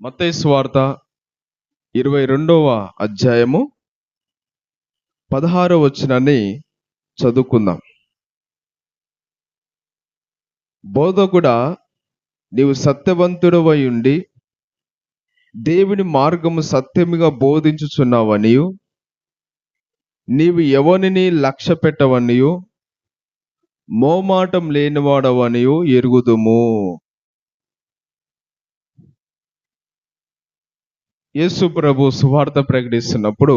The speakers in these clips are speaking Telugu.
మత్తయి సువార్త 22వ అధ్యాయము 16వ వచనాన్ని చదువుకుందాం. బోధకుడా, నీవు సత్యవంతుడవై ఉండి దేవుని మార్గము సత్యముగా బోధించుచున్నావనియు, నీవు ఎవనిని లక్ష్య పెట్టవనియు, మోమాటం లేనివాడవనియు ఎరుగుదుము. యేసు ప్రభు సువార్త ప్రకటిస్తున్నప్పుడు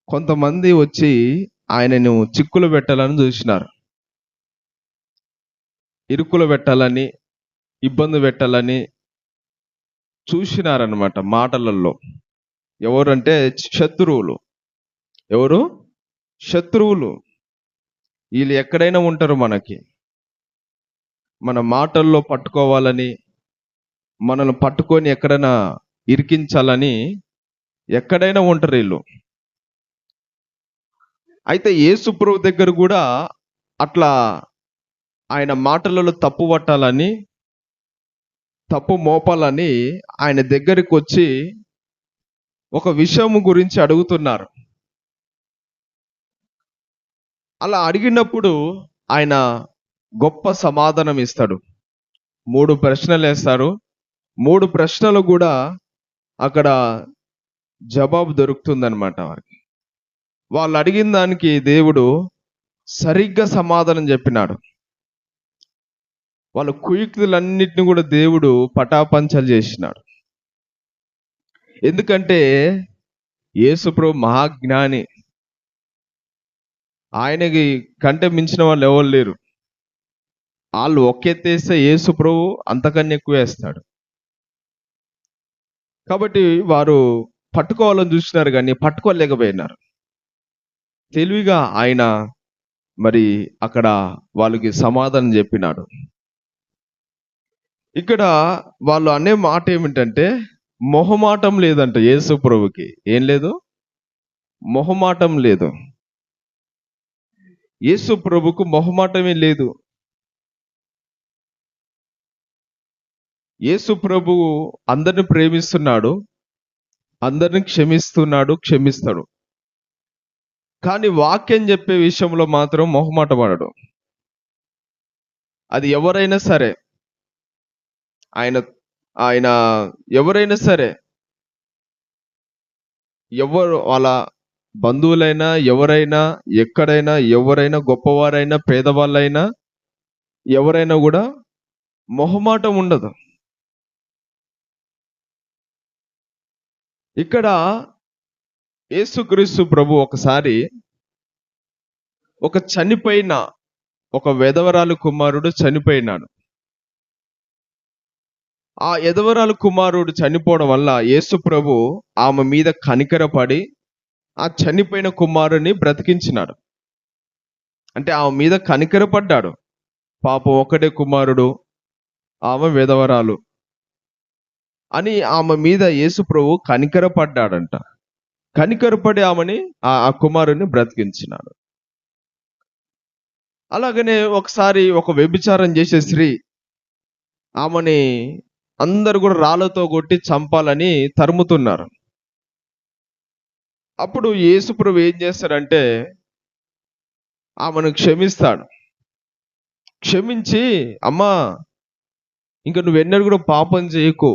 కొంతమంది వచ్చి ఆయనను చిక్కులు పెట్టాలని చూసినారు. ఇరుకులు పెట్టాలని, ఇబ్బంది పెట్టాలని చూసినారనమాట మాటలలో. ఎవరంటే శత్రువులు. ఎవరు? శత్రువులు. వీళ్ళు ఎక్కడైనా ఉంటారు, మన మాటల్లో పట్టుకోవాలని, మనల్ని పట్టుకొని ఎక్కడైనా ఇరికించాలని ఎక్కడైనా ఉంటారు వీళ్ళు. అయితే యేసు ప్రభు దగ్గర కూడా అట్లా ఆయన మాటలలో తప్పు పట్టాలని, తప్పు మోపాలని ఆయన దగ్గరికి వచ్చి ఒక విషయం గురించి అడుగుతున్నారు. అలా అడిగినప్పుడు ఆయన గొప్ప సమాధానం ఇస్తాడు. 3 ప్రశ్నలు వేస్తారు. 3 ప్రశ్నలు కూడా అక్కడ జవాబు దొరుకుతుందన్నమాట వారికి. వాళ్ళు అడిగిన దానికి దేవుడు సరిగ్గా సమాధానం చెప్పినాడు. వాళ్ళ కుయుక్తులన్నిటిని కూడా దేవుడు పటాపంచలు చేసినాడు. ఎందుకంటే యేసు ప్రభు మహాజ్ఞాని. ఆయనకి కంటే మించిన వాళ్ళు ఎవరు లేరు. వాళ్ళు ఒకెత్తేస్తే యేసు ప్రభు అంతకన్నా ఎక్కువ వేస్తాడు. కాబట్టి వారు పట్టుకోవాలని చూసినారు, కానీ పట్టుకోలేకపోయినారు. తెలివిగా ఆయన మరి అక్కడ వాళ్ళకి సమాధానం చెప్పినాడు. ఇక్కడ వాళ్ళు అనే మాట ఏమిటంటే, మొహమాటం లేదంట యేసు ప్రభుకి. ఏం లేదు? మొహమాటం లేదు. యేసు ప్రభుకు మొహమాటమే లేదు. యేసు ప్రభు అందరిని ప్రేమిస్తున్నాడు, అందరిని క్షమిస్తాడు. కానీ వాక్యం చెప్పే విషయంలో మాత్రం మొహమాట పడడు. అది ఎవరైనా సరే, ఆయన ఎవరైనా సరే, ఎవరు వాళ్ళ బంధువులైనా, ఎవరైనా, ఎక్కడైనా, ఎవరైనా, గొప్పవారైనా, పేదవాళ్ళైనా, ఎవరైనా కూడా మొహమాటం ఉండదు. ఇక్కడ యేసుక్రీస్తు ప్రభు ఒకసారి ఒక విధవరాలు కుమారుడు చనిపోయినాడు. ఆ విధవరాలు కుమారుడు చనిపోవడం వల్ల యేసు ప్రభు ఆమె మీద కనికరపడి ఆ చనిపోయిన కుమారుని బ్రతికించినాడు. అంటే ఆమె మీద కనికరపడ్డాడు. పాపం ఒకటే కుమారుడు, ఆమె విధవరాలు అని ఆమె మీద యేసు ప్రభు కనికరపడ్డాడంట. కనికరపడి ఆమెని ఆ కుమారుని బ్రతికించినాడు. అలాగనే ఒకసారి ఒక వ్యభిచారం చేసే స్త్రీ, ఆమెని అందరు కూడా రాళ్లతో కొట్టి చంపాలని తరుముతున్నారు. అప్పుడు యేసు ప్రభు ఏం చేస్తాడంటే ఆమెను క్షమిస్తాడు. క్షమించి, అమ్మా, ఇంకా నువ్వెన్నడూ కూడా పాపం చేయకు,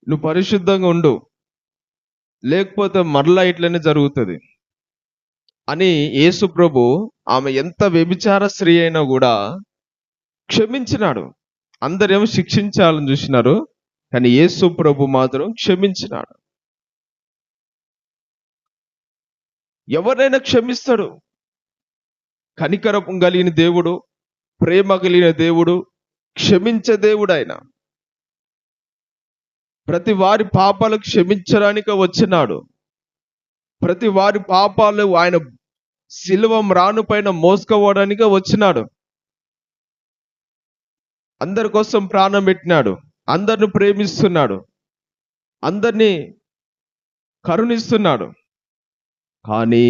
నువ్వు పరిశుద్ధంగా ఉండు, లేకపోతే మరలా ఇట్లనే జరుగుతుంది అని యేసు ప్రభు ఆమె ఎంత వ్యభిచార స్త్రీ అయినా కూడా క్షమించినాడు. అందరేమో శిక్షించాలని చూసినారు, కానీ యేసు ప్రభు మాత్రం క్షమించినాడు. ఎవరైనా క్షమిస్తాడు. కనికరం కలిగిన దేవుడు, ప్రేమ కలిగిన దేవుడు, క్షమించే దేవుడు ఆయన. ప్రతి వారి పాపాలు క్షమించడానికి వచ్చినాడు. ప్రతి వారి పాపాలు ఆయన శిలువ మ్రాను పైన మోసుకోవడానికి వచ్చినాడు. అందరి కోసం ప్రాణం పెట్టినాడు. అందరిని ప్రేమిస్తున్నాడు, అందరినీ కరుణిస్తున్నాడు. కానీ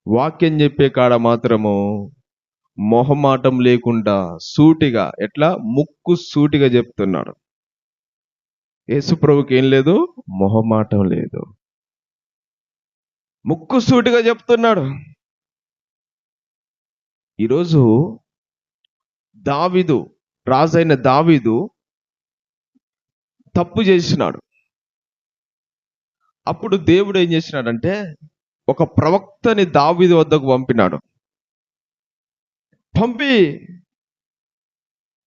వాక్యం చెప్పే కాడ మాత్రము మొహమాటం లేకుండా సూటిగా, ఎట్లా ముక్కు సూటిగా చెప్తున్నాడు. యేసు ప్రభుకి ఏం లేదు, మొహమాటం లేదు, ముక్కు సూటిగా చెప్తున్నాడు. ఈరోజు దావీదు, రాజైన దావీదు తప్పు చేసినాడు. అప్పుడు దేవుడు ఏం చేసినాడంటే ఒక ప్రవక్తని దావీదు వద్దకు పంపినాడు. పంపి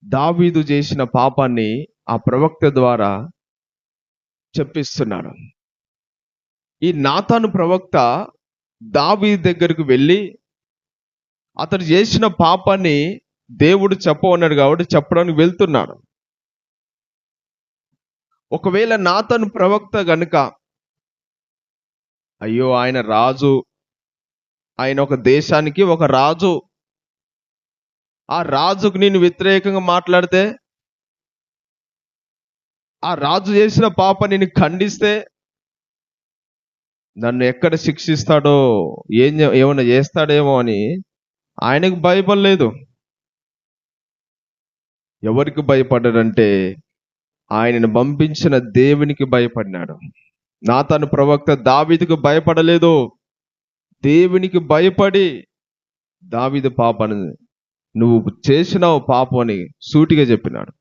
దావీదు చేసిన పాపాన్ని ఆ ప్రవక్త ద్వారా చెప్పిస్తున్నాడు. ఈ నాతాను ప్రవక్త దావీదు దగ్గరకు వెళ్ళి అతడు చేసిన పాపాన్ని దేవుడు చెప్పమన్నాడు కాబట్టి చెప్పడానికి వెళ్తున్నాడు. ఒకవేళ నాతాను ప్రవక్త గనుక, అయ్యో ఆయన రాజు, ఆయన ఒక దేశానికి ఒక రాజు, ఆ రాజుకు నేను వ్యతిరేకంగా మాట్లాడితే, ఆ రాజు చేసిన పాప నేను ఖండిస్తే నన్ను ఎక్కడ శిక్షిస్తాడో, ఏమైనా చేస్తాడేమో అని ఆయనకు భయపడలేదు. ఎవరికి భయపడ్డాడంటే ఆయనను పంపించిన దేవునికి భయపడినాడు. నాతాను ప్రవక్త దావీదుకు భయపడలేదు, దేవునికి భయపడి దావీదు పాపని నువ్వు చేసినావు పాపం అని సూటిగా చెప్పినాడు.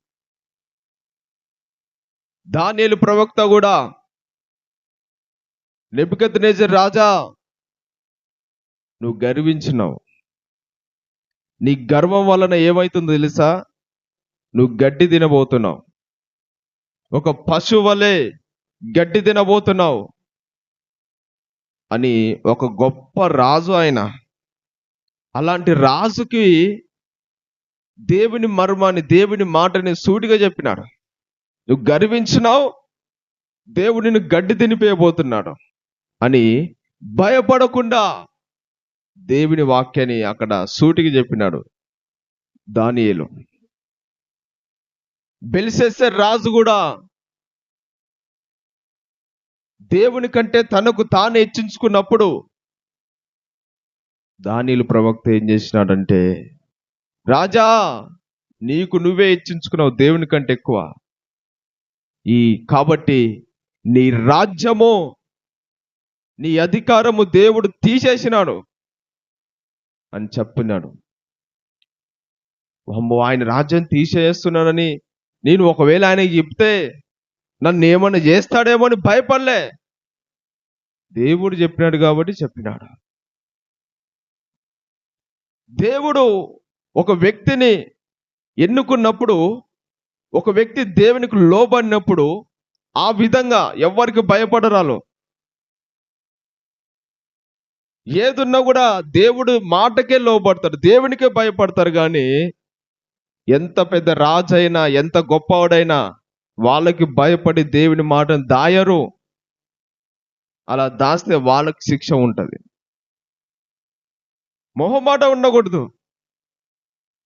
దానియేలు ప్రవక్త కూడా, నెబుకద్నెజరు రాజా నువ్వు గర్వించినావు, నీ గర్వం వలన ఏమైతుందో తెలుసా, నువ్వు గడ్డి తినబోతున్నావు, ఒక పశువు వలె గడ్డి తినబోతున్నావు అని ఒక గొప్ప రాజు ఆయన. అలాంటి రాజుకి దేవుని మర్మాన్ని, దేవుని మాటని సూటిగా చెప్పినాడు. నువ్వు గర్వించినావు, దేవుడు నిన్ను గడ్డి తినిపోయబోతున్నాడు అని భయపడకుండా దేవుని వాక్యాన్ని అక్కడ సూటిగా చెప్పినాడు దానియేలు. బెల్షస్సర్ రాజు కూడా దేవుని కంటే తనకు తాను హెచ్చించుకున్నప్పుడు దానియేలు ప్రవక్త ఏం చేసినాడంటే, రాజా నీకు నువ్వే హెచ్చించుకున్నావు దేవుని కంటే ఎక్కువ, కాబట్టి నీ రాజ్యము, నీ అధికారము దేవుడు తీసేసినాడు అని చెప్పినాడు. ఆయన రాజ్యం తీసేస్తున్నానని నేను ఒకవేళ ఆయనకి చెప్తే నన్ను ఏమన్నా చేస్తాడేమో అని భయపడలే, దేవుడు చెప్పినాడు కాబట్టి చెప్పినాడు. దేవుడు ఒక వ్యక్తిని ఎన్నుకున్నప్పుడు, ఒక వ్యక్తి దేవునికి లోబడినప్పుడు ఆ విధంగా ఎవరికి భయపడరాలు. ఏదున్నా కూడా దేవుడు మాటకే లోబడతారు, దేవునికే భయపడతారు. కానీ ఎంత పెద్ద రాజైనా, ఎంత గొప్పవాడైనా వాళ్ళకి భయపడి దేవుని మాటను దాయరు. అలా దాస్తే వాళ్ళకి శిక్ష ఉంటుంది. మొహమాట ఉండకూడదు.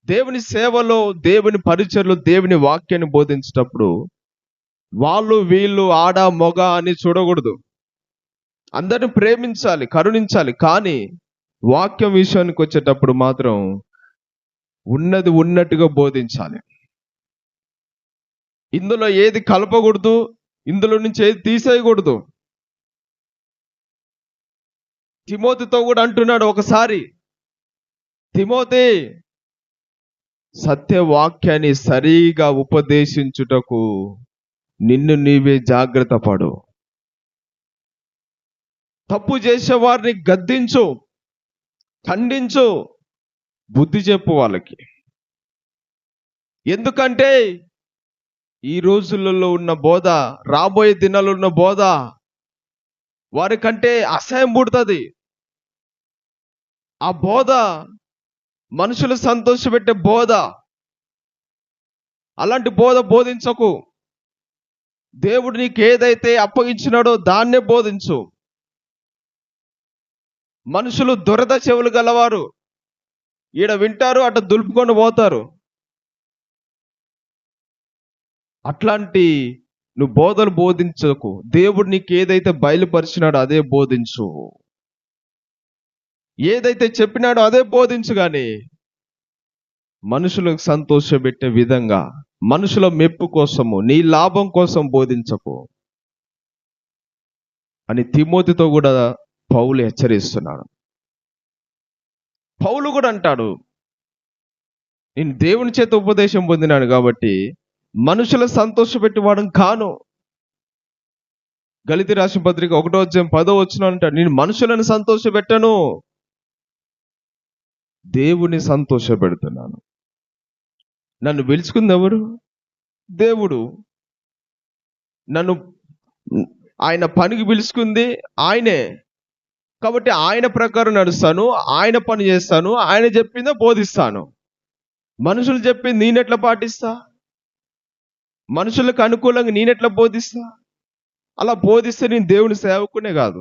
దేవుని సేవలో, దేవుని పరిచర్లో, దేవుని వాక్యాన్ని బోధించేటప్పుడు వాళ్ళు వీళ్ళు ఆడ మొగ అని చూడకూడదు. అందరిని ప్రేమించాలి, కరుణించాలి. కానీ వాక్యం విషయానికి వచ్చేటప్పుడు మాత్రం ఉన్నది ఉన్నట్టుగా బోధించాలి. ఇందులో ఏది కలపకూడదు, ఇందులో నుంచి ఏది తీసేయకూడదు. తిమోతితో కూడా అంటున్నాడు ఒకసారి, తిమోతి సత్యవాక్యాన్ని సరిగా ఉపదేశించుటకు నిన్ను నీవే జాగ్రత్త పడు. తప్పు చేసే వారిని గద్దించు, ఖండించు, బుద్ధి చెప్పు వాళ్ళకి. ఎందుకంటే ఈ రోజులలో ఉన్న బోధ, రాబోయే దినాల్లో ఉన్న బోధ వారికంటే అసహ్యం పుడుతుంది. ఆ బోధ మనుషులు సంతోషపెట్టే బోధ. అలాంటి బోధ బోధించకు. దేవుడు నీకు ఏదైతే అప్పగించినాడో దాన్నే బోధించు. మనుషులు దురద చెవులు గలవారు, ఈడ వింటారు, అటు దులుపుకొని పోతారు. అట్లాంటి నువ్వు బోధలు బోధించకు. దేవుడు నీకు ఏదైతే బయలుపరిచినాడో అదే బోధించు, ఏదైతే చెప్పినాడో అదే బోధించు. కానీ మనుషులకు సంతోషపెట్టే విధంగా, మనుషుల మెప్పు కోసము, నీ లాభం కోసం బోధించకు అని తిమోతితో కూడా పౌలు హెచ్చరిస్తున్నాడు. పౌలు కూడా అంటాడు, నేను దేవుని చేత ఉపదేశం పొందినాను కాబట్టి మనుషుల సంతోషపెట్టేవాడని కాను. గలితీ రాసిన పత్రిక 1:10 అంటాడు, నేను మనుషులను సంతోషపెట్టను, దేవుని సంతోషపెడుతున్నాను. నన్ను పిలుచుకుంది ఎవరు? దేవుడు. నన్ను ఆయన పనికి పిలుచుకుంది ఆయనే. కాబట్టి ఆయన ప్రకారం నడుస్తాను, ఆయన పని చేస్తాను, ఆయన చెప్పిందే బోధిస్తాను. మనుషులు చెప్పింది నేనెట్లా పాటిస్తా? మనుషులకు అనుకూలంగా నేనెట్లా బోధిస్తా? అలా బోధిస్తే నేను దేవుని సేవకునే కాదు,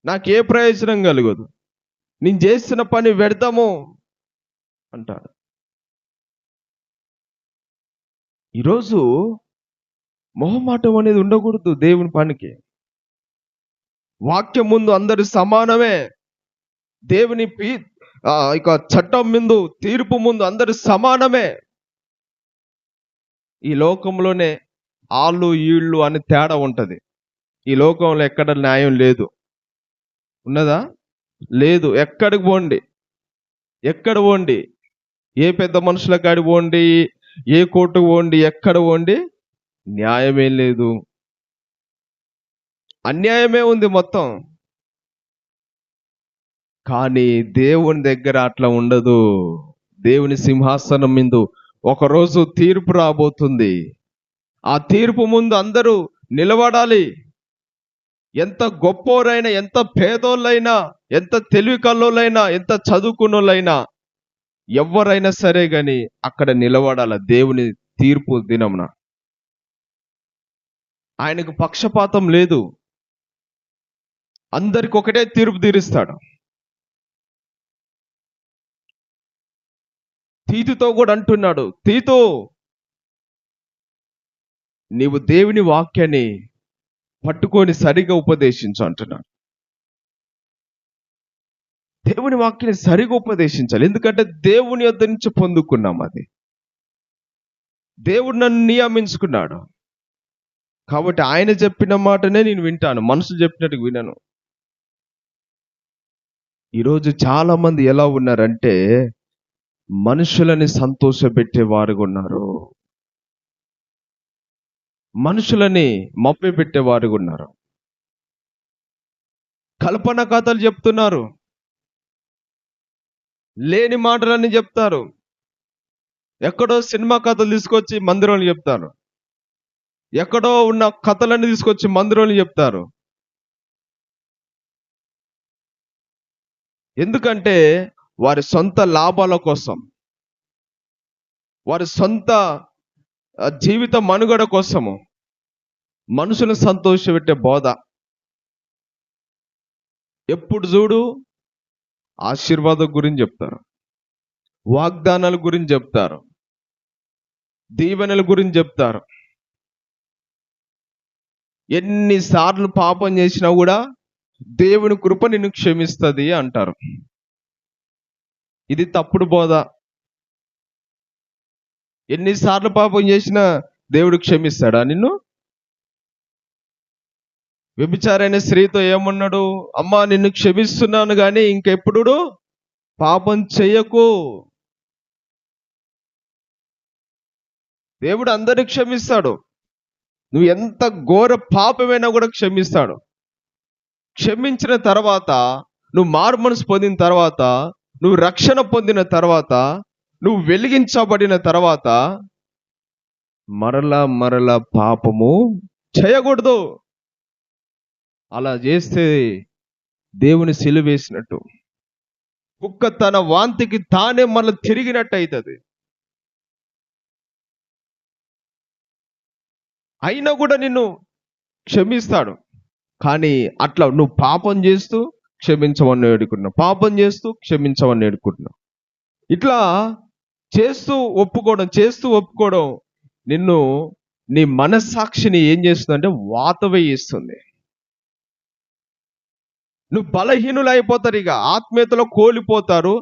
నాకే ప్రయోజనం కలగదు, నేను చేస్తున్న పని వ్యర్థము అంటాడు. ఈరోజు మొహమాటం అనేది ఉండకూడదు దేవుని పనికి. వాక్యం ముందు అందరు సమానమే. దేవుని ఇక చట్టం ముందు, తీర్పు ముందు అందరు సమానమే. ఈ లోకంలోనే ఆళ్ళు ఈళ్ళు అని తేడా ఉంటది. ఈ లోకంలో ఎక్కడ న్యాయం లేదు. ఉన్నదా? లేదు. ఎక్కడికి పోండి, ఎక్కడ పోండి, ఏ పెద్ద మనుషుల కాడికి పోండి, ఏ కోర్టుకు పోండి, ఎక్కడ పోండి, న్యాయమే లేదు, అన్యాయమే ఉంది మొత్తం. కానీ దేవుని దగ్గర అట్లా ఉండదు. దేవుని సింహాసనం ముందు ఒకరోజు తీర్పు రాబోతుంది. ఆ తీర్పు ముందు అందరూ నిలబడాలి. ఎంత గొప్పోరైనా, ఎంత పేదోళ్ళైనా, ఎంత తెలివి కల్లోలైనా, ఎంత చదువుకున్నోళ్ళైనా, ఎవరైనా సరే గాని అక్కడ నిలబడాల దేవుని తీర్పు దినమున. ఆయనకు పక్షపాతం లేదు. అందరికి ఒకటే తీర్పు తీరుస్తాడు. తీతుతో కూడా అంటున్నాడు, తీతు, నీవు దేవుని వాక్యాన్ని పట్టుకొని సరిగా ఉపదేశించు అంటున్నాడు. దేవుని వాక్యాన్ని సరిగా ఉపదేశించాలి. ఎందుకంటే దేవుని యొద్ద నుంచి పొందుకున్నాం. అది దేవుడు నన్ను నియమించుకున్నాడు కాబట్టి ఆయన చెప్పిన మాటనే నేను వింటాను, మనుషులు చెప్పినట్టు వినను. ఈరోజు చాలా మంది ఎలా ఉన్నారంటే మనుషులని సంతోషపెట్టేవారుగా ఉన్నారు, మనుషులని మభ్యపెట్టేవారుగా ఉన్నారు. కల్పన కథలు చెప్తున్నారు, లేని మాటలన్నీ చెప్తారు. ఎక్కడో సినిమా కథలు తీసుకొచ్చి మందిరంలో చెప్తారు, ఎక్కడో ఉన్న కథలన్నీ తీసుకొచ్చి మందిరంలో చెప్తారు. ఎందుకంటే వారి సొంత లాభాల కోసం, వారి సొంత జీవిత మనుగడ కోసము మనుషులను సంతోషపెట్టే బోధ. ఎప్పుడు చూడు ఆశీర్వాదం గురించి చెప్తారు, వాగ్దానాల గురించి చెప్తారు, దీవెనల గురించి చెప్తారు. ఎన్నిసార్లు పాపం చేసినా కూడా దేవుని కృప నిన్ను క్షమిస్తుంది అంటారు. ఇది తప్పుడు బోధ. ఎన్నిసార్లు పాపం చేసినా దేవుడు క్షమిస్తాడా నిన్ను? వ్యభిచారైన స్త్రీతో ఏమన్నాడు? అమ్మా, నిన్ను క్షమిస్తున్నాను కానీ ఇంకెప్పుడు పాపం చెయ్యకు. దేవుడు అందరిని క్షమిస్తాడు. నువ్వు ఎంత ఘోర పాపమైనా కూడా క్షమిస్తాడు. క్షమించిన తర్వాత, నువ్వు మారు మనసు పొందిన తర్వాత, నువ్వు రక్షణ పొందిన తర్వాత, నువ్వు వెలిగించబడిన తర్వాత మరలా పాపము చేయకూడదు. అలా చేస్తే దేవుని సిలువేసినట్టు, కుక్క తన వాంతికి తానే మళ్ళీ తిరిగినట్టు అవుతుంది. అయినా కూడా నిన్ను క్షమిస్తాడు. కానీ అట్లా నువ్వు పాపం చేస్తూ క్షమించమని వేడుకుంటున్నావు, పాపం చేస్తూ క్షమించమని వేడుకుంటున్నావు. ఇట్లా చేస్తూ ఒప్పుకోవడం నిన్ను, నీ మనస్సాక్షిని ఏం చేస్తుందంటే వాత వేయిస్తుంది. నువ్వు బలహీనులు అయిపోతారు, ఇక ఆత్మీయతలో కోల్పోతారు.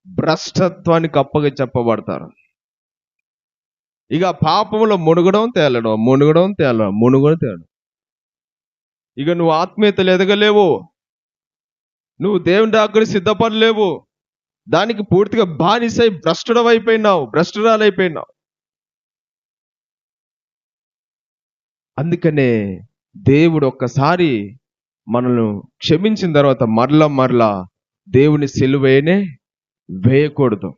భ్రష్టత్వానికి అప్పగా చెప్పబడతారు. ఇక పాపంలో మునుగడం తేలడం. ఇక నువ్వు ఆత్మీయతలు ఎదగలేవు, నువ్వు దేవుని దగ్గర సిద్ధపడలేవు, దానికి పూర్తిగా బానిసై భ్రష్టురాలైపోయినావు. అందుకనే దేవుడు ఒక్కసారి మనల్ని క్షమించిన తర్వాత మరలా దేవుని సిలువనే వేయకూడదు.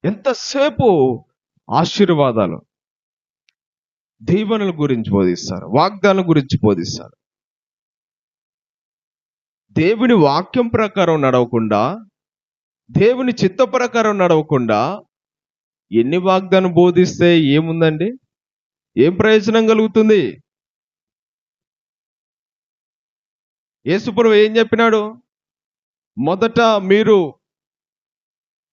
ఎంతసేపు ఆశీర్వాదాలు, దీవెనల గురించి బోధిస్తారు, వాగ్దానం గురించి బోధిస్తారు. దేవుని వాక్యం ప్రకారం నడవకుండా, దేవుని చిత్త ప్రకారం నడవకుండా ఎన్ని వాగ్దానం బోధిస్తే ఏముందండి? ఏం ప్రయోజనం కలుగుతుంది? యేసుప్రభువు ఏం చెప్పినాడు? మొదట మీరు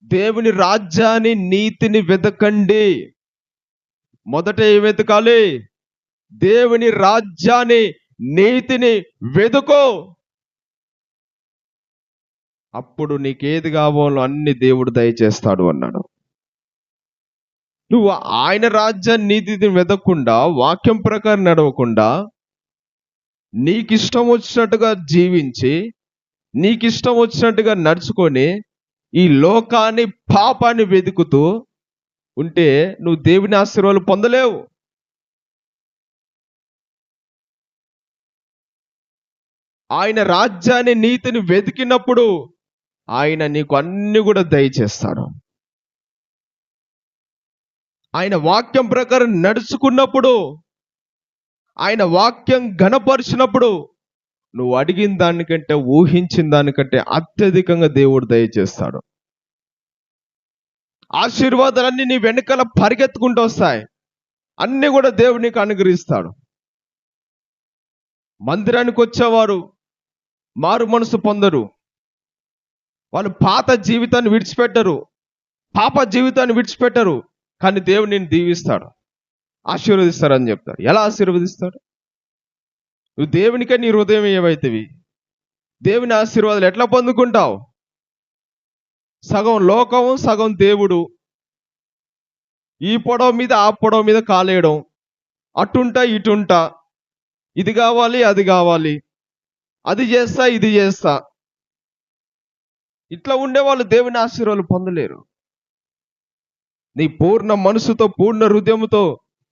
దేవుని రాజ్యాన్ని, నీతిని వెతకండి. మొదట ఏం వెతకాలి? దేవుని రాజ్యాన్ని, నీతిని వెతుకో. అప్పుడు నీకేది కావాలో అన్ని దేవుడు దయచేస్తాడు అన్నాడు. నువ్వు ఆయన రాజ్యాన్ని, నీతిని వెతకకుండా, వాక్యం ప్రకారం నడవకుండా, నీకిష్టం వచ్చినట్టుగా జీవించి, నీకిష్టం వచ్చినట్టుగా నడుచుకొని, ఈ లోకాన్ని, పాపాన్ని వెతుకుతూ ఉంటే నువ్వు దేవుని ఆశీర్వాదాలు పొందలేవు. ఆయన రాజ్యాన్ని, నీతిని వెతికినప్పుడు ఆయన నీకు అన్ని కూడా దయచేస్తాడు. ఆయన వాక్యం ప్రకారం నడుచుకున్నప్పుడు, ఆయన వాక్యం ఘనపరిచినప్పుడు నువ్వు అడిగిన దానికంటే, ఊహించిన దానికంటే అత్యధికంగా దేవుడు దయచేస్తాడు. ఆశీర్వాదాలన్నీ నీ వెనకాల పరిగెత్తుకుంటూ వస్తాయి. అన్ని కూడా దేవుడు నీకు అనుగ్రహిస్తాడు. మందిరానికి వచ్చేవారు మారు మనసు పొందరు, వాళ్ళు పాత జీవితాన్ని విడిచిపెట్టరు, పాప జీవితాన్ని విడిచిపెట్టరు. కానీ దేవుడు నిన్ను దీవిస్తాడు, ఆశీర్వదిస్తాడని చెప్తాడు. ఎలా ఆశీర్వదిస్తాడు? నువ్వు దేవునికే నీ హృదయం ఏవైతేవి, దేవుని ఆశీర్వాదాలు ఎట్లా పొందుకుంటావు? సగం లోకం, సగం దేవుడు. ఈ పొడవ మీద ఆ పొడవ మీద కాలేయడం, అటుంటా ఇటుంటా, ఇది కావాలి అది కావాలి, అది చేస్తా ఇది చేస్తా. ఇట్లా ఉండేవాళ్ళు దేవుని ఆశీర్వాదాలు పొందలేరు. నీ పూర్ణ మనసుతో, పూర్ణ హృదయంతో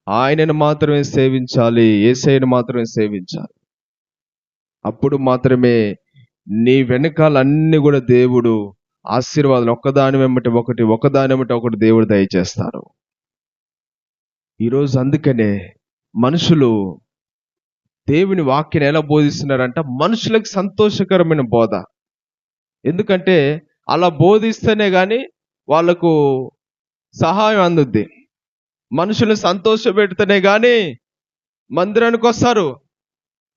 ఆయనను మాత్రమే సేవించాలి, యేసయ్యను మాత్రమే సేవించాలి. అప్పుడు మాత్రమే నీ వెనకాలన్నీ కూడా దేవుడు ఆశీర్వాదాలు ఒకదాని వెంబటి ఒకటి దేవుడు దయచేస్తారు. ఈరోజు అందుకనే మనుషులు దేవుని వాక్యాన్ని ఎలా బోధిస్తున్నారంట? మనుషులకు సంతోషకరమైన బోధ. ఎందుకంటే అలా బోధిస్తేనే కానీ వాళ్ళకు సహాయం అందుద్ది. మనుషులను సంతోషపెడితేనే కానీ మందిరానికి వస్తారు.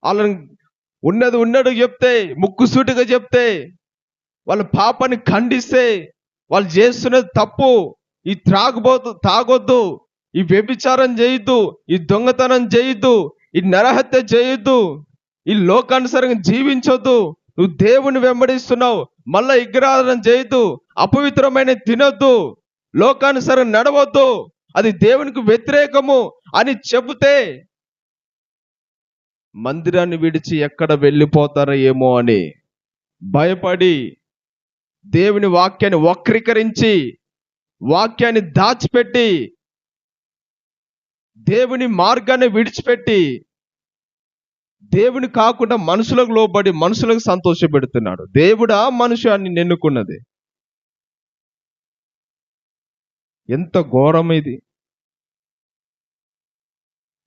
వాళ్ళని ఉన్నది చెప్తే, ముక్కుసూటిగా చెప్తే, వాళ్ళ పాపాన్ని ఖండిస్తే, వాళ్ళు చేస్తున్నది తప్పు, ఈ తాగొద్దు, ఈ వ్యభిచారం చేయొద్దు, ఈ దొంగతనం చేయొద్దు, ఈ నరహత్య చేయొద్దు, ఈ లోకానుసారంగా జీవించొద్దు, నువ్వు దేవుని వెంబడిస్తున్నావు, మళ్ళా విగ్రహారాధన చేయొద్దు, అపవిత్రమైన తినొద్దు, లోకానుసారం నడవద్దు, అది దేవునికి వ్యతిరేకము అని చెబితే మందిరాన్ని విడిచి ఎక్కడ వెళ్ళిపోతారో ఏమో అని భయపడి, దేవుని వాక్యాన్ని వక్రీకరించి, వాక్యాన్ని దాచిపెట్టి, దేవుని మార్గాన్ని విడిచిపెట్టి, దేవుని కాకుండా మనుషులకు లోబడి మనుషులకు సంతోషపెడుతున్నాడు. దేవుడా మనుషుని ఎన్నుకున్నది? ఎంత ఘోరం ఇది!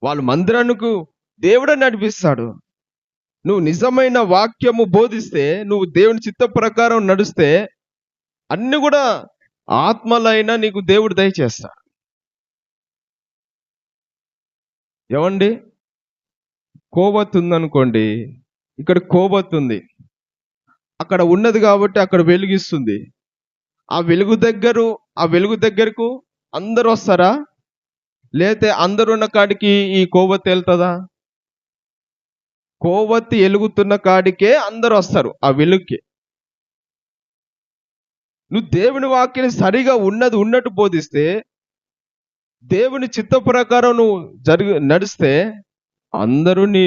వాళ్ళు మందిరానికి దేవుడే నడిపిస్తాడు. నువ్వు నిజమైన వాక్యము బోధిస్తే, నువ్వు దేవుని చిత్త ప్రకారం నడిస్తే అన్ని కూడా ఆత్మలైనా నీకు దేవుడు దయచేస్తాడు. ఏమండి, కోవత్తు ఉందనుకోండి, ఇక్కడ కోవత్తు ఉంది, అక్కడ ఉన్నది కాబట్టి అక్కడ వెలుగిస్తుంది. ఆ వెలుగు దగ్గరకు అందరూ వస్తారా? లేతే అందరున్న కాడికి ఈ కోవత్తు వెళ్తుందా? కోవత్తి వెలుగుతున్న కాడికే అందరూ వస్తారు ఆ వెలుగుకి. నువ్వు దేవుని వాక్యాన్ని సరిగా ఉన్నది ఉన్నట్టు బోధిస్తే, దేవుని చిత్త ప్రకారం నువ్వు నడిస్తే అందరూ నీ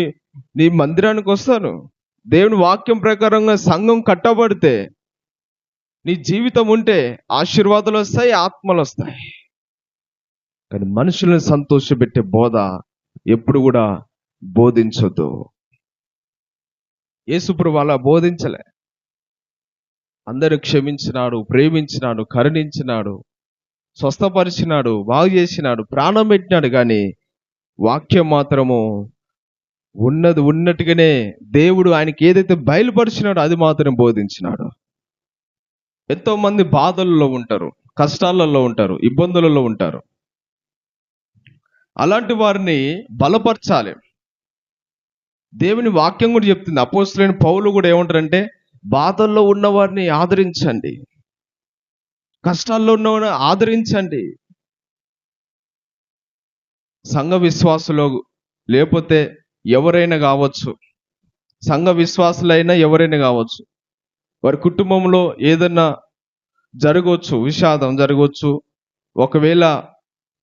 నీ మందిరానికి వస్తారు. దేవుని వాక్యం ప్రకారంగా సంఘం కట్టబడితే, నీ జీవితం ఉంటే ఆశీర్వాదాలు వస్తాయి, ఆత్మలు వస్తాయి. కానీ మనుషులను సంతోషపెట్టే బోధ ఎప్పుడు కూడా బోధించొద్దు. యేసుప్రభువు అలా బోధించలే. అందరూ క్షమించినాడు, ప్రేమించినాడు, కరుణించినాడు, స్వస్థపరిచినాడు, బాగు చేసినాడు, ప్రాణం పెట్టినాడు. కానీ వాక్యం మాత్రము ఉన్నది ఉన్నట్టుగానే దేవుడు ఆయనకి ఏదైతే బయలుపరిచినాడో అది మాత్రం బోధించినాడు. ఎంతో మంది బాధల్లో ఉంటారు, కష్టాలలో ఉంటారు, ఇబ్బందులలో ఉంటారు. అలాంటి వారిని బలపరచాలి. దేవుని వాక్యం కూడా చెప్తుంది. అపోస్తలుడైన పౌలు కూడా ఏమంటారంటే, బాధల్లో ఉన్న వారిని ఆదరించండి, కష్టాల్లో ఉన్న వారిని ఆదరించండి. సంఘ విశ్వాసులో లేకపోతే ఎవరైనా కావచ్చు, సంఘ విశ్వాసులైనా ఎవరైనా కావచ్చు, వారి కుటుంబంలో ఏదన్నా జరగవచ్చు, విషాదం జరగవచ్చు, ఒకవేళ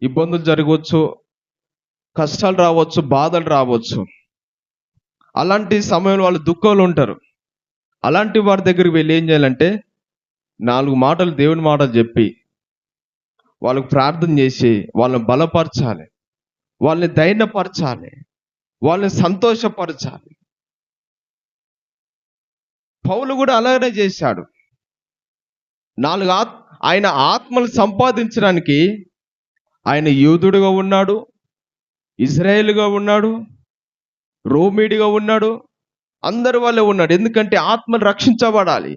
ఇబ్బందులు జరగవచ్చు, కష్టాలు రావచ్చు, బాధలు రావచ్చు. అలాంటి సమయంలో వాళ్ళు దుఃఖంలో ఉంటారు. అలాంటి వారి దగ్గరికి వెళ్ళి ఏం చేయాలంటే, 4 మాటలు దేవుని మాటలు చెప్పి వాళ్ళకు ప్రార్థన చేసి వాళ్ళని బలపరచాలి, వాళ్ళని ధైర్యపరచాలి, వాళ్ళని సంతోషపరచాలి. పౌలు కూడా అలాగనే చేశాడు. ఆయన ఆత్మలు సంపాదించడానికి ఆయన యూదుడుగా ఉన్నాడు, ఇజ్రాయేలుగా ఉన్నాడు, రోమీడిగా ఉన్నాడు, అందరి వల్లే ఉన్నాడు. ఎందుకంటే ఆత్మలు రక్షించబడాలి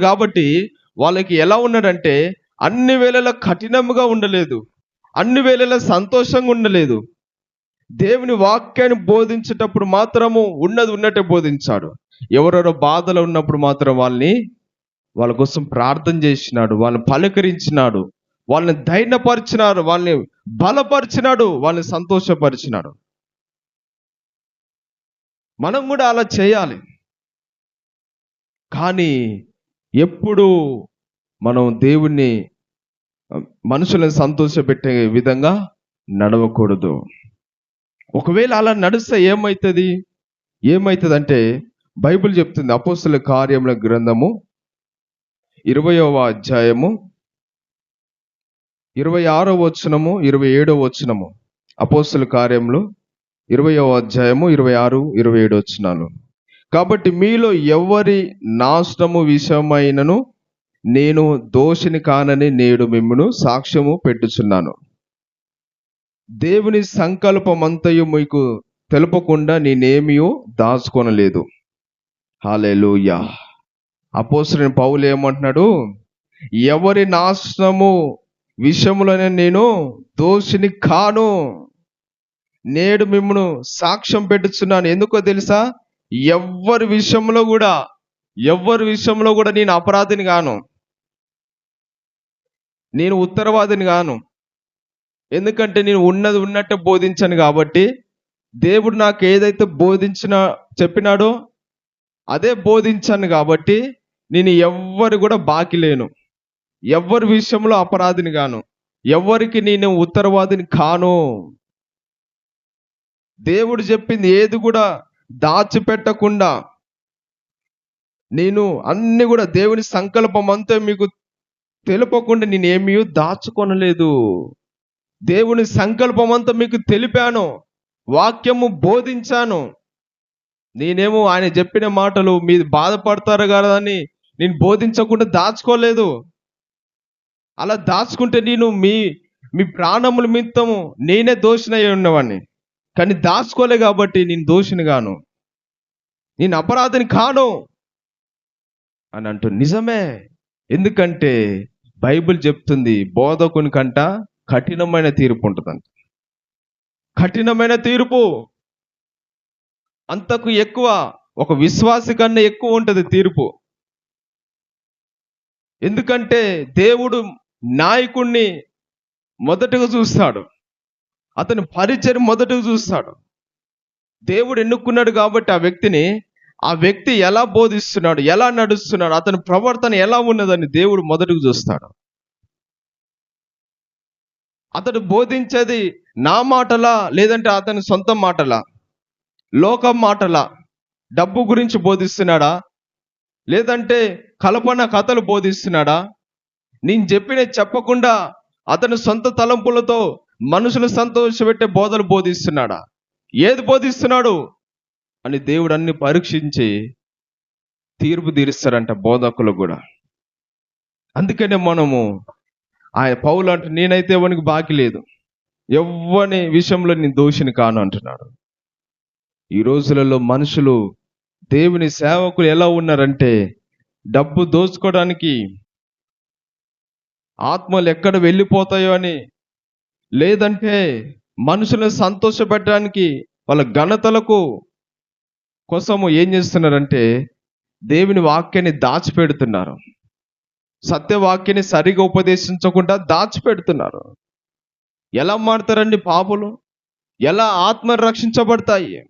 కాబట్టి వాళ్ళకి ఎలా ఉన్నాడంటే, అన్ని వేళలా కఠినంగా ఉండలేదు, అన్ని వేళలా సంతోషంగా ఉండలేదు. దేవుని వాక్యాన్ని బోధించేటప్పుడు మాత్రము ఉన్నది ఉన్నట్టే బోధించాడు. ఎవరెవరో బాధలు ఉన్నప్పుడు మాత్రం వాళ్ళ కోసం ప్రార్థన చేసినాడు, వాళ్ళని పలకరించినాడు, వాళ్ళని ధైర్యపరిచినాడు, వాళ్ళని బలపరిచినాడు, వాళ్ళని సంతోషపరిచినాడు. మనం కూడా అలా చేయాలి. కానీ ఎప్పుడు మనం దేవుణ్ణి, మనుషులను సంతోషపెట్టే విధంగా నడవకూడదు. ఒకవేళ అలా నడిస్తే ఏమవుతుంది అంటే, బైబిల్ చెప్తుంది. అపోస్తలుల కార్యముల గ్రంథము 20వ అధ్యాయము 26వ వచనము 27వ వచనము. అపోస్తలుల కార్యములు 20వ అధ్యాయము 26, 27 వచనాలు. కాబట్టి మీలో ఎవరి నాశనము విషయమైనను నేను దోషిని కానని నేడు మిమ్మును సాక్ష్యము పెట్టుచున్నాను. దేవుని సంకల్పమంతయు మీకు తెలుపకుండా నేనేమియో దాచుకొనలేదు. హల్లెలూయా. అపోస్తలుడైన పౌలు ఏమంటున్నాడు? ఎవరి నాశనము విషయంలోనే నేను దోషిని కాను, నేడు మిమ్మును సాక్ష్యం పెట్టుచున్నాను. ఎందుకో తెలుసా? ఎవరి విషయంలో కూడా నేను అపరాధిని గాను, నేను ఉత్తరవాదిని గాను. ఎందుకంటే నేను ఉన్నది ఉన్నట్టే బోధించాను కాబట్టి, దేవుడు నాకు ఏదైతే చెప్పినాడో అదే బోధించాను కాబట్టి, నేను ఎవ్వరు కూడా బాకీ లేను, ఎవరి విషయంలో అపరాధిని గాను, ఎవరికి నేను ఉత్తరవాదిని కాను. దేవుడు చెప్పింది ఏది కూడా దాచిపెట్టకుండా, నేను అన్ని కూడా దేవుని సంకల్పం అంతా మీకు తెలుపకుండా నేనేమీ దాచుకొనలేదు. దేవుని సంకల్పం అంతా మీకు తెలిపాను, వాక్యము బోధించాను. నేనేమో ఆయన చెప్పిన మాటలు మీరు బాధపడతారు కదా అని నేను బోధించకుండా దాచుకోలేదు. అలా దాచుకుంటే నేను మీ ప్రాణముల నిమిత్తము నేనే దోషినై ఉన్నవాడిని. కానీ దాచుకోలే కాబట్టి నేను దోషిని గాను, నేను అపరాధిని కాను అని అంటూ. నిజమే. ఎందుకంటే బైబిల్ చెప్తుంది, బోధకుని కంట కఠినమైన తీర్పు ఉంటుందంట. కఠినమైన తీర్పు అంతకు ఎక్కువ, ఒక విశ్వాసి కన్నా ఎక్కువ ఉంటుంది తీర్పు. ఎందుకంటే దేవుడు నాయకుణ్ణి మొదటగా చూస్తాడు, అతని పరిచయం మొదటగా చూస్తాడు. దేవుడు ఎన్నుకున్నాడు కాబట్టి ఆ వ్యక్తిని ఆ వ్యక్తి ఎలా బోధిస్తున్నాడు, ఎలా నడుస్తున్నాడు, అతని ప్రవర్తన ఎలా ఉన్నదని దేవుడు మొదటకు చూస్తాడు. అతడు బోధించేది నా మాటలా, లేదంటే అతని సొంత మాటలా, లోకం మాటలా, డబ్బు గురించి బోధిస్తున్నాడా, లేదంటే కల్పన కథలు బోధిస్తున్నాడా, నేను చెప్పకుండా అతని సొంత తలంపులతో మనుషులు సంతోషపెట్టే బోధలు బోధిస్తున్నాడా, ఏది బోధిస్తున్నాడు అని దేవుడు అన్ని పరీక్షించి తీర్పు తీరుస్తారంట బోధకులు కూడా. అందుకనే మనము ఆయన పౌలు అంటే నేనైతే ఎవరికి బాకీ లేదు, ఎవ్వని విషయంలో నేను దోషిని కాను అంటున్నాడు. ఈ రోజులలో మనుషులు దేవుని సేవకులు ఎలా ఉన్నారంటే డబ్బు దోచుకోవడానికి, ఆత్మలు ఎక్కడ వెళ్ళిపోతాయో అని, లేదంటే మనుషులను సంతోషపెట్టడానికి వాళ్ళ ఘనతలకు కోసము ఏం చేస్తున్నారంటే దేవుని వాక్యాన్ని దాచిపెడుతున్నారు. సత్యవాక్యాన్ని సరిగా ఉపదేశించకుండా దాచిపెడుతున్నారు. ఎలా మారుతారండి పాపులు? ఎలా ఆత్మ రక్షించబడతాయి?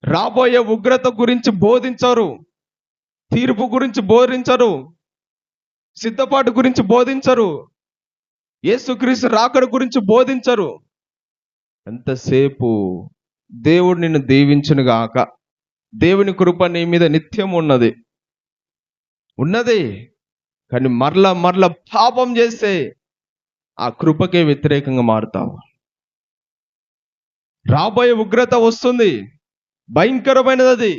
రాబోయే ఉగ్రత గురించి బోధించరు, తీర్పు గురించి బోధించరు, సిద్ధపాటు గురించి బోధించరు, యేసుక్రీస్తు రాకడ గురించి బోధించరు. ఎంతసేపు దేవుడు నిన్ను దీవించును గాక, దేవుని కృప నీ మీద నిత్యం ఉన్నది. కానీ మరల పాపం చేస్తే ఆ కృపకే వ్యతిరేకంగా మారుతావు. రాబోయే ఉగ్రత వస్తుంది, భయంకరమైనది.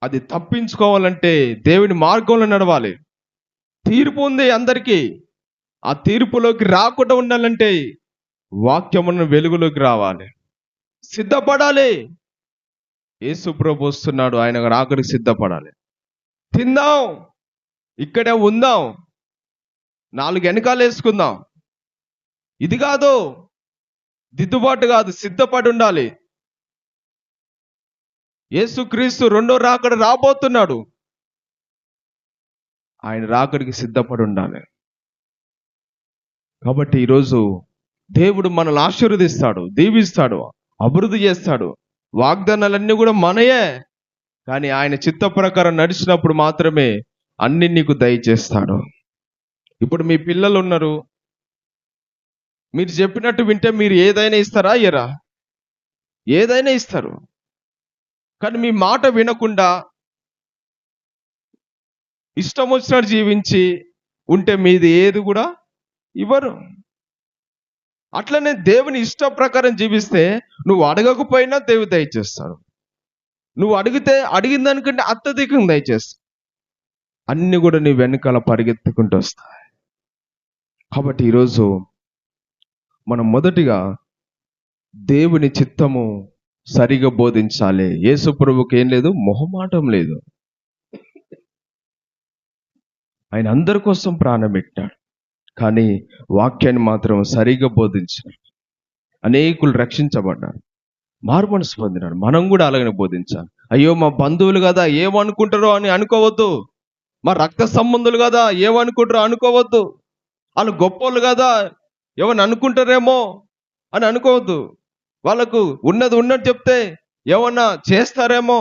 అది తప్పించుకోవాలంటే దేవుని మార్గంలో నడవాలి. తీర్పు ఉంది అందరికీ. ఆ తీర్పులోకి రాకుండా ఉండాలంటే వాక్యమున్న వెలుగులోకి రావాలి, సిద్ధపడాలి. యేసు ప్రభు వస్తున్నాడు, ఆయన రాకడికి సిద్ధపడాలి. తిందాం, ఇక్కడే ఉందాం, 4 వెనకాలు వేసుకుందాం, ఇది కాదు, దిద్దుబాటు కాదు, సిద్ధపడి ఉండాలి. యేసుక్రీస్తు రెండో రాకడ రాబోతున్నాడు, ఆయన రాకడికి సిద్ధపడి ఉండాలి. కాబట్టి ఈరోజు దేవుడు మనల్ని ఆశీర్వదిస్తాడు, దీవిస్తాడు, అభివృద్ధి చేస్తాడు. వాగ్దానాలన్నీ కూడా మనయే, కానీ ఆయన చిత్త ప్రకారం నడిచినప్పుడు మాత్రమే అన్ని నీకు దయచేస్తాడు. ఇప్పుడు మీ పిల్లలు ఉన్నారు, మీరు చెప్పినట్టు వింటే మీరు ఏదైనా ఇస్తారా? ఇయ్యరా? ఏదైనా ఇస్తారు. కానీ మీ మాట వినకుండా ఇష్టం వచ్చినట్టు జీవించి ఉంటే మీది ఏది కూడా ఇవ్వరు. అట్లనే దేవుని ఇష్ట ప్రకారం జీవిస్తే నువ్వు అడగకపోయినా దేవుడు దయచేస్తాడు. నువ్వు అడిగిన దానికంటే అత్యధికంగా దయచేస్తాడు. అన్ని కూడా నీ వెనకాల పరిగెత్తుకుంటూ వస్తాయి. కాబట్టి ఈరోజు మనం మొదటిగా దేవుని చిత్తము సరిగా బోధించాలి. యేసు ప్రభువుకి ఏం లేదు, మొహమాటం లేదు. ఆయన అందరి కోసం ప్రాణం పెట్టాడు, కానీ వాక్యాన్ని మాత్రం సరిగా బోధించాడు. అనేకులు రక్షించబడ్డారు, మారుమనసు పొందినాడు. మనం కూడా అలాగనే బోధించాలి. అయ్యో మా బంధువులు కదా ఏమనుకుంటారో అని అనుకోవద్దు. మా రక్త సంబంధులు కదా ఏమనుకుంటారో అనుకోవద్దు. వాళ్ళు గొప్పోళ్ళు కదా ఏమని అనుకుంటారేమో అని అనుకోవద్దు. వాళ్ళకు ఉన్నది ఉన్నట్టు చెప్తే ఏమన్నా చేస్తారేమో,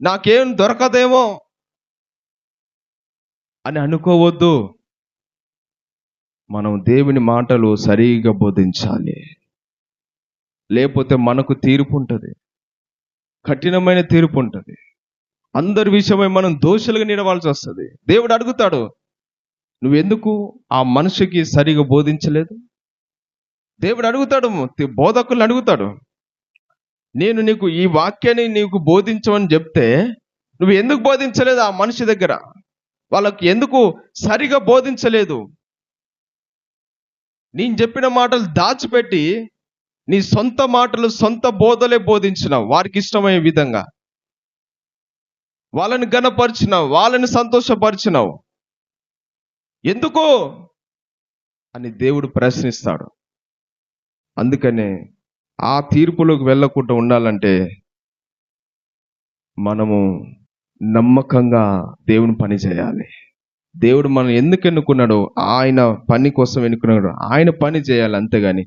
నాకేం దొరకదేమో అని అనుకోవద్దు. మనం దేవుని మాటలు సరిగా బోధించాలి. లేకపోతే మనకు తీర్పు ఉంటుంది, కఠినమైన తీర్పు ఉంటుంది. అందరి విషయమై మనం దోషులుగా నిలవాల్సి వస్తుంది. దేవుడు అడుగుతాడు, నువ్వెందుకు ఆ మనిషికి సరిగా బోధించలేదు? దేవుడు అడుగుతాడు, బోధకులను అడుగుతాడు, నేను నీకు ఈ వాక్యాన్ని నీకు బోధించమని చెప్తే నువ్వు ఎందుకు బోధించలేదు? ఆ మనిషి దగ్గర వాళ్ళకి ఎందుకు సరిగా బోధించలేదు? నేను చెప్పిన మాటలు దాచిపెట్టి నీ సొంత మాటలు, సొంత బోధలే బోధించినావు. వారికి ఇష్టమయ్యే విధంగా వాళ్ళని ఘనపరిచినావు, వాళ్ళని సంతోషపరిచినావు. ఎందుకు అని దేవుడు ప్రశ్నిస్తాడు. అందుకనే ఆ తీర్పులోకి వెళ్ళకుండా ఉండాలంటే మనము నమ్మకంగా దేవుని పని చేయాలి. దేవుడు మనం ఎందుకు ఎన్నుకున్నాడో ఆయన పని కోసం ఎన్నుకున్నాడు, ఆయన పని చేయాలి. అంతేగాని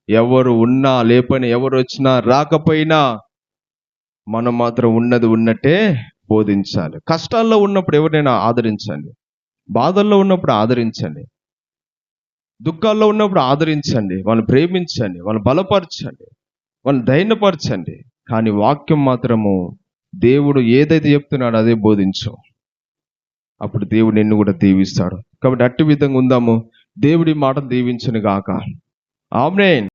ఎవరు ఉన్నా లేపని, ఎవరు వచ్చినా రాకపోయినా మనం మాత్రం ఉన్నది ఉన్నట్టే బోధించాలి. కష్టాల్లో ఉన్నప్పుడు ఎవరినైనా ఆదరించండి, బాధల్లో ఉన్నప్పుడు ఆదరించండి, దుఃఖాల్లో ఉన్నప్పుడు ఆదరించండి, వాళ్ళని ప్రేమించండి, వాళ్ళని బలపరచండి, వాళ్ళని ధైర్యపరచండి. కానీ వాక్యం మాత్రము దేవుడు ఏదైతే చెప్తున్నాడో అదే బోధించు. అప్పుడు దేవుడు నిన్ను కూడా దీవిస్తాడు. కాబట్టి అట్టి విధంగా ఉందాము. దేవుడి మాట దీవించును గాక. ఆమేన్.